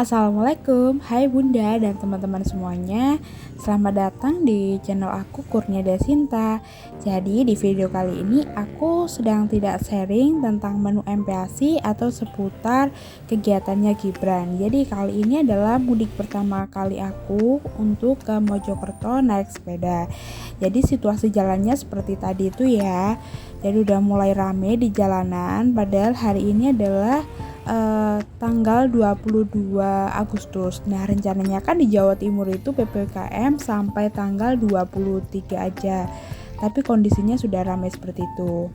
Assalamualaikum, hai Bunda dan teman-teman semuanya. Selamat datang di channel aku Kurnia Desinta. Jadi di video kali ini aku sedang tidak sharing tentang menu MPASI atau seputar kegiatannya Gibran. Jadi kali ini adalah mudik pertama kali aku untuk ke Mojokerto naik sepeda. Jadi situasi jalannya seperti tadi itu ya. Jadi udah mulai rame di jalanan, padahal hari ini adalah tanggal 22 Agustus. Nah, rencananya kan di Jawa Timur itu PPKM sampai tanggal 23 aja. Tapi kondisinya sudah ramai seperti itu.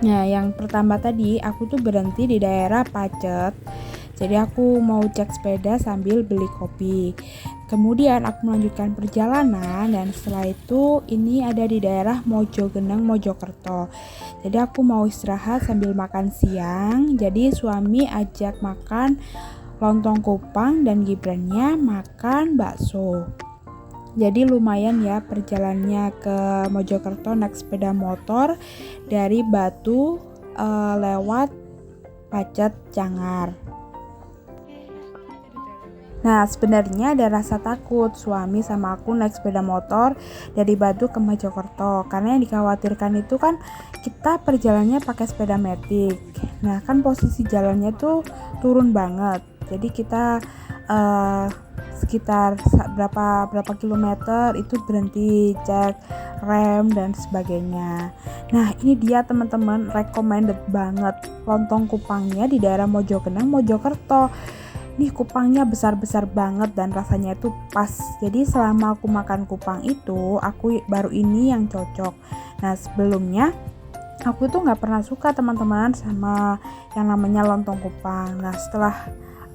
Nah, yang pertama tadi aku tuh berhenti di daerah Pacet. Jadi aku mau cek sepeda sambil beli kopi. Kemudian aku melanjutkan perjalanan dan setelah itu ini ada di daerah Mojogenang, Mojokerto. Jadi aku mau istirahat sambil makan siang. Jadi suami ajak makan lontong kupang dan Gibrannya makan bakso. Jadi lumayan ya perjalanannya ke Mojokerto naik sepeda motor dari Batu lewat Pacet Cangar. Nah, sebenarnya ada rasa takut suami sama aku naik sepeda motor dari Batu ke Mojokerto, karena yang dikhawatirkan itu kan kita perjalanannya pakai sepeda matic. Nah, kan posisi jalannya tuh turun banget. Jadi kita sekitar berapa kilometer itu berhenti cek rem dan sebagainya. Nah, ini dia teman-teman, recommended banget lontong kupangnya di daerah Mojogenang, Mojokerto. Nih kupangnya besar-besar banget dan rasanya itu pas. Jadi selama aku makan kupang itu, aku baru ini yang cocok. Nah, sebelumnya aku tuh nggak pernah suka teman-teman sama yang namanya lontong kupang. Nah, setelah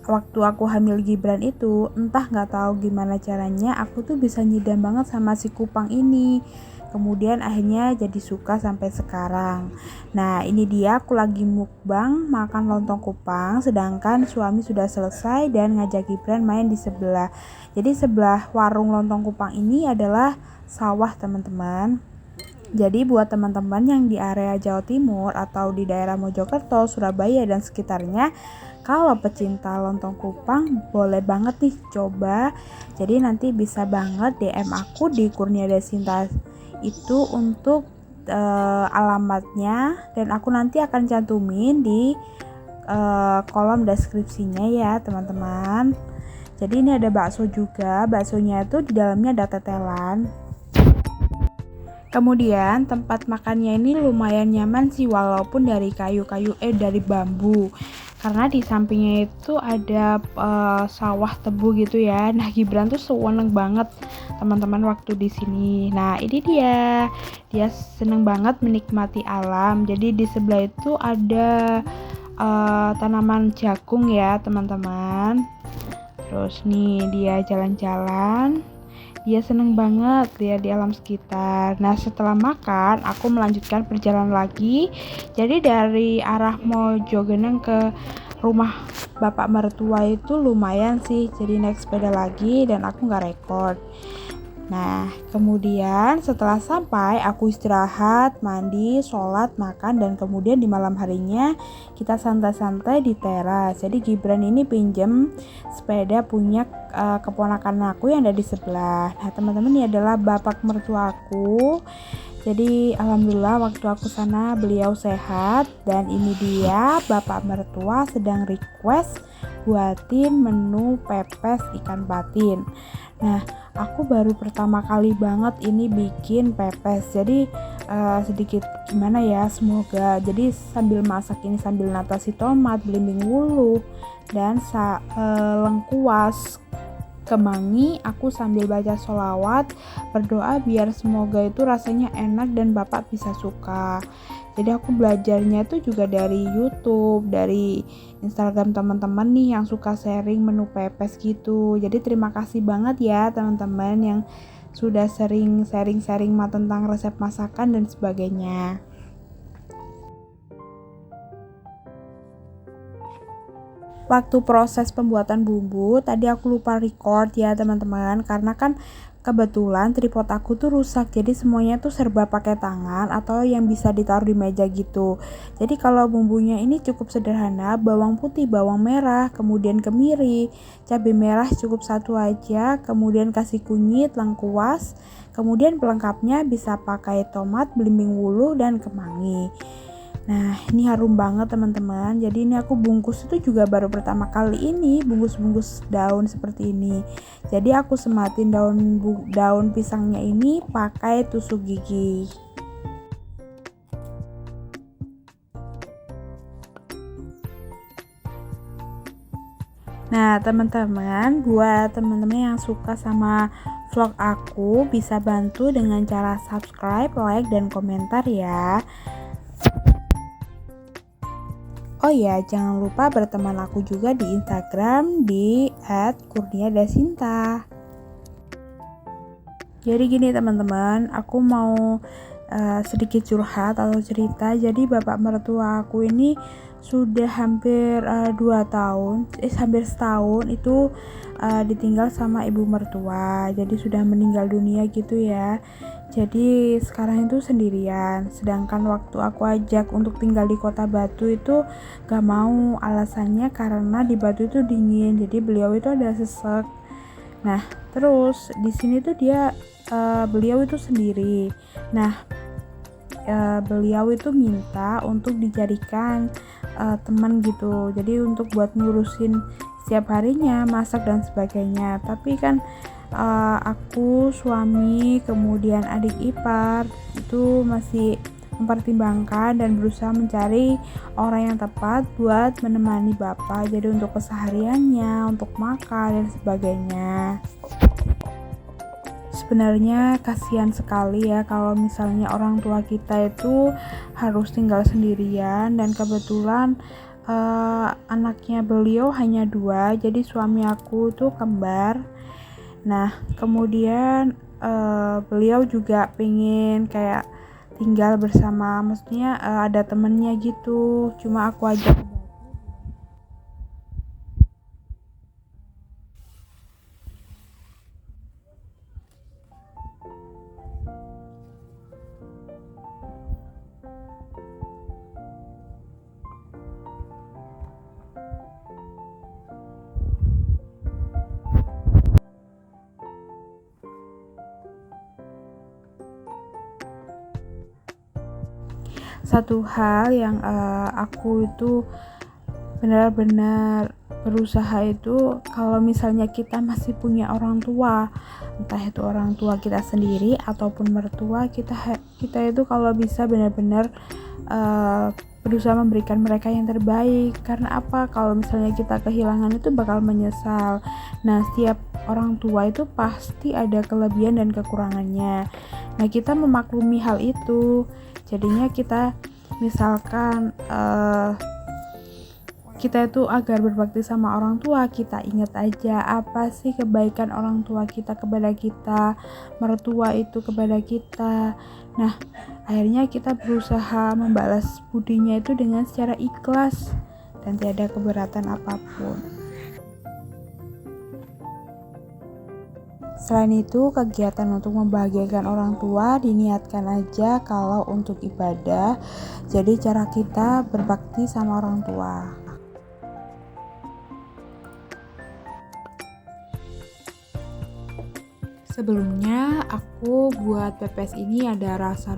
waktu aku hamil Gibran itu, entah nggak tahu gimana caranya, aku tuh bisa nyidam banget sama si kupang ini. Kemudian akhirnya jadi suka sampai sekarang. Nah, ini dia aku lagi mukbang makan lontong kupang, sedangkan suami sudah selesai dan ngajak Gibran main di sebelah. Jadi sebelah warung lontong kupang ini adalah sawah teman-teman. Jadi buat teman-teman yang di area Jawa Timur atau di daerah Mojokerto, Surabaya dan sekitarnya, kalau pecinta lontong kupang boleh banget nih coba. Jadi nanti bisa banget DM aku di Kurnia Desinta itu untuk alamatnya, dan aku nanti akan cantumin di kolom deskripsinya ya teman-teman. Jadi ini ada bakso juga, baksonya itu di dalamnya ada tetelan. Kemudian tempat makannya ini lumayan nyaman sih, walaupun dari dari bambu. Karena di sampingnya itu ada sawah tebu gitu ya. Nah, Gibran tuh seneng banget teman-teman waktu di sini. Nah, ini dia seneng banget menikmati alam. Jadi di sebelah itu ada tanaman jagung ya teman-teman. Terus nih dia jalan-jalan. Dia seneng banget lihat di alam sekitar. Nah, setelah makan, aku melanjutkan perjalanan lagi. Jadi dari arah Mojogenang ke rumah bapak mertua itu lumayan sih. Jadi naik sepeda lagi dan aku nggak rekod. Nah, kemudian setelah sampai, aku istirahat, mandi, sholat, makan, dan kemudian di malam harinya kita santai-santai di teras. Jadi Gibran ini pinjem sepeda punya keponakan aku yang ada di sebelah. Nah, teman-teman, ini adalah bapak mertua aku. Jadi alhamdulillah waktu aku sana beliau sehat, dan ini dia bapak mertua sedang request buatin menu pepes ikan patin. Nah, aku baru pertama kali banget ini bikin pepes. Jadi sedikit gimana ya, semoga. Jadi sambil masak ini sambil natasi tomat, belimbing wuluh, dan lengkuas kemangi, aku sambil baca sholawat, berdoa biar semoga itu rasanya enak dan bapak bisa suka. Jadi aku belajarnya itu juga dari YouTube, dari Instagram teman-teman nih yang suka sharing menu pepes gitu. Jadi terima kasih banget ya teman-teman yang sudah sering sharing-sharing tentang resep masakan dan sebagainya. Waktu proses pembuatan bumbu tadi aku lupa record ya teman-teman, karena kan kebetulan tripod aku tuh rusak, jadi semuanya tuh serba pakai tangan atau yang bisa ditaruh di meja gitu. Jadi kalau bumbunya ini cukup sederhana, bawang putih, bawang merah, kemudian kemiri, cabai merah cukup satu aja, kemudian kasih kunyit, lengkuas, kemudian pelengkapnya bisa pakai tomat, belimbing wuluh, dan kemangi. Nah, ini harum banget teman-teman. Jadi ini aku bungkus itu juga baru pertama kali ini bungkus-bungkus daun seperti ini. Jadi aku sematin daun pisangnya ini pakai tusuk gigi. Nah, teman-teman, buat teman-teman yang suka sama vlog aku bisa bantu dengan cara subscribe, like, dan komentar ya. Oh ya, jangan lupa berteman aku juga di Instagram di @kurniadasinta. Jadi gini teman-teman, aku mau sedikit curhat atau cerita. Jadi bapak mertua aku ini sudah hampir 2 tahun, hampir setahun itu ditinggal sama ibu mertua. Jadi sudah meninggal dunia gitu ya. Jadi sekarang itu sendirian. Sedangkan waktu aku ajak untuk tinggal di Kota Batu itu gak mau, alasannya karena di Batu itu dingin. Jadi beliau itu ada sesek. Nah, terus di sini tuh beliau itu sendiri. Nah, beliau itu minta untuk dijadikan teman gitu. Jadi untuk buat ngurusin setiap harinya, masak dan sebagainya. Tapi kan aku, suami, kemudian adik ipar itu masih mempertimbangkan dan berusaha mencari orang yang tepat buat menemani bapak. Jadi untuk kesehariannya, untuk makan dan sebagainya. Sebenarnya kasihan sekali ya kalau misalnya orang tua kita itu harus tinggal sendirian, dan kebetulan anaknya beliau hanya 2, jadi suami aku tuh kembar. Nah, kemudian beliau juga pengen kayak tinggal bersama, maksudnya ada temennya gitu. Cuma aku ajak. Satu hal yang aku itu benar-benar berusaha itu, kalau misalnya kita masih punya orang tua, entah itu orang tua kita sendiri ataupun mertua kita itu kalau bisa benar-benar berusaha memberikan mereka yang terbaik. Karena apa? Kalau misalnya kita kehilangan itu bakal menyesal. Nah, setiap orang tua itu pasti ada kelebihan dan kekurangannya. Nah, kita memaklumi hal itu. Jadinya kita misalkan kita itu agar berbakti sama orang tua, kita ingat aja apa sih kebaikan orang tua kita kepada kita, mertua itu kepada kita. Nah, akhirnya kita berusaha membalas budinya itu dengan secara ikhlas dan tiada keberatan apapun. Selain itu, kegiatan untuk membahagiakan orang tua diniatkan aja kalau untuk ibadah. Jadi cara kita berbakti sama orang tua. Sebelumnya aku buat pepes ini ada rasa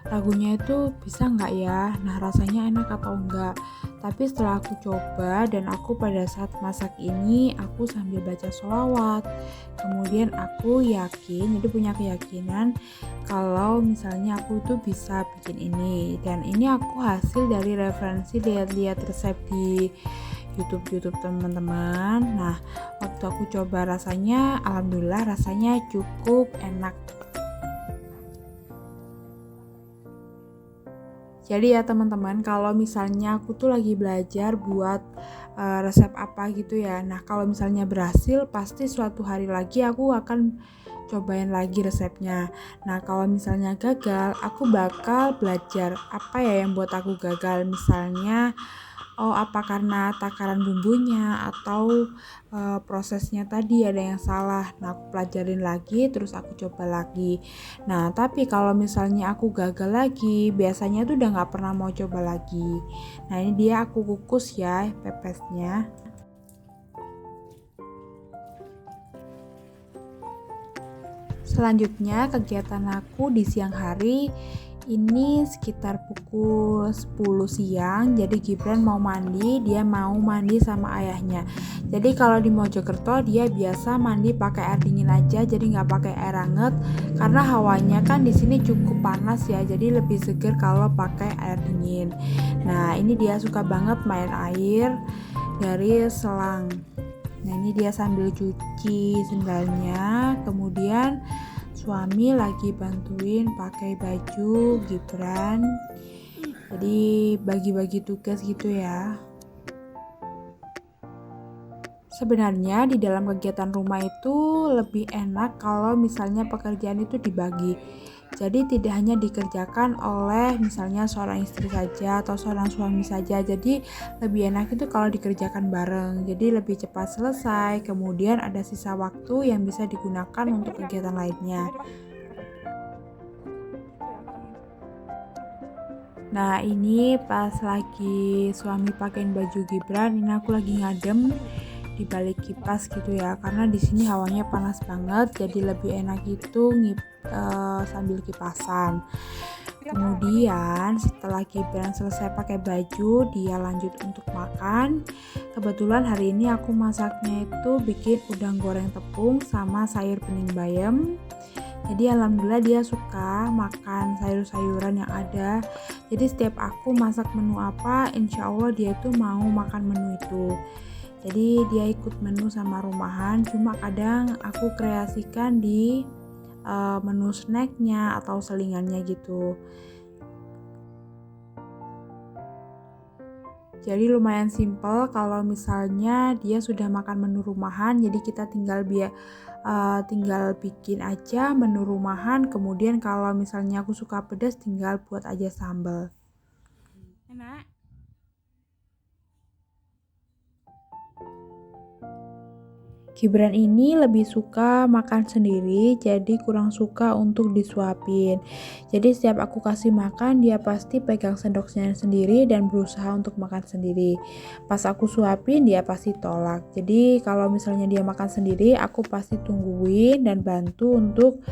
ragunya itu bisa nggak ya, nah rasanya enak atau enggak. Tapi setelah aku coba dan aku pada saat masak ini aku sambil baca sholawat, kemudian aku yakin, jadi punya keyakinan kalau misalnya aku itu bisa bikin ini. Dan ini aku hasil dari referensi lihat-lihat resep di YouTube teman-teman. Nah, waktu aku coba rasanya, alhamdulillah rasanya cukup enak. Jadi ya teman-teman, kalau misalnya aku tuh lagi belajar buat resep apa gitu ya. Nah, kalau misalnya berhasil, pasti suatu hari lagi aku akan cobain lagi resepnya. Nah, kalau misalnya gagal, aku bakal belajar apa ya yang buat aku gagal. Misalnya oh apa karena takaran bumbunya atau prosesnya tadi ada yang salah. Nah aku pelajarin lagi terus aku coba lagi. Nah tapi kalau misalnya aku gagal lagi biasanya tuh udah nggak pernah mau coba lagi. Nah ini dia aku kukus ya pepesnya. Selanjutnya kegiatan aku di siang hari ini sekitar pukul 10 siang. Jadi Gibran mau mandi, dia mau mandi sama ayahnya. Jadi kalau di Mojokerto dia biasa mandi pakai air dingin aja, jadi nggak pakai air hangat karena hawanya kan di sini cukup panas ya. Jadi lebih seger kalau pakai air dingin. Nah ini dia suka banget main air dari selang. Nah ini dia sambil cuci sendalnya, kemudian suami lagi bantuin pakai baju Gibran. Jadi bagi-bagi tugas gitu ya. Sebenarnya di dalam kegiatan rumah itu lebih enak kalau misalnya pekerjaan itu dibagi. Jadi tidak hanya dikerjakan oleh misalnya seorang istri saja atau seorang suami saja. Jadi lebih enak itu kalau dikerjakan bareng. Jadi lebih cepat selesai. Kemudian ada sisa waktu yang bisa digunakan untuk kegiatan lainnya. Nah ini pas lagi suami pakein baju Gibran, ini aku lagi ngadem di balik kipas gitu ya, karena di sini hawanya panas banget, jadi lebih enak itu sambil kipasan. Kemudian setelah Gibran selesai pakai baju, dia lanjut untuk makan. Kebetulan hari ini aku masaknya itu bikin udang goreng tepung sama sayur bening bayam. Jadi alhamdulillah dia suka makan sayur-sayuran yang ada. Jadi setiap aku masak menu apa, insya Allah dia tuh mau makan menu itu. Jadi dia ikut menu sama rumahan, cuma kadang aku kreasikan di menu snacknya atau selingannya gitu. Jadi lumayan simple kalau misalnya dia sudah makan menu rumahan, jadi kita tinggal bikin aja menu rumahan. Kemudian kalau misalnya aku suka pedas, tinggal buat aja sambal. Enak. Gibran ini lebih suka makan sendiri, jadi kurang suka untuk disuapin. Jadi setiap aku kasih makan, dia pasti pegang sendoknya sendiri dan berusaha untuk makan sendiri. Pas aku suapin, dia pasti tolak. Jadi kalau misalnya dia makan sendiri, aku pasti tungguin dan bantu untuk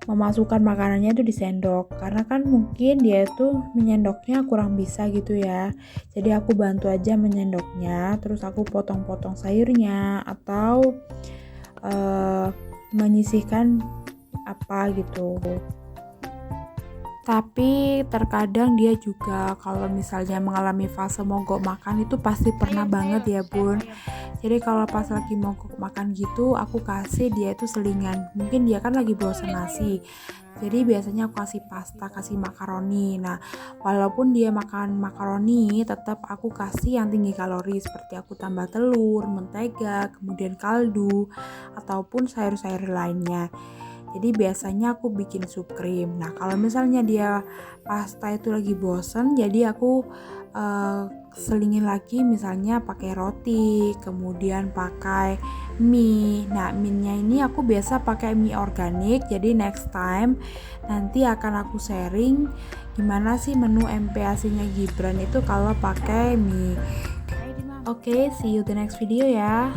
memasukkan makanannya itu di sendok, karena kan mungkin dia itu menyendoknya kurang bisa gitu ya. Jadi aku bantu aja menyendoknya, terus aku potong-potong sayurnya atau menyisihkan apa gitu. Tapi terkadang dia juga kalau misalnya mengalami fase mogok makan itu pasti pernah banget ya bun. Jadi kalau pas lagi mogok makan gitu aku kasih dia itu selingan. Mungkin dia kan lagi bosan nasi, jadi biasanya aku kasih pasta, kasih makaroni. Nah walaupun dia makan makaroni, tetap aku kasih yang tinggi kalori, seperti aku tambah telur, mentega, kemudian kaldu ataupun sayur-sayur lainnya. Jadi biasanya aku bikin sup krim. Nah kalau misalnya dia pasta itu lagi bosen, jadi aku selingin lagi misalnya pakai roti, kemudian pakai mie. Nah mie-nya ini aku biasa pakai mie organik. Jadi next time nanti akan aku sharing gimana sih menu MPASI-nya Gibran itu kalau pakai mie. Oke, see you the next video ya.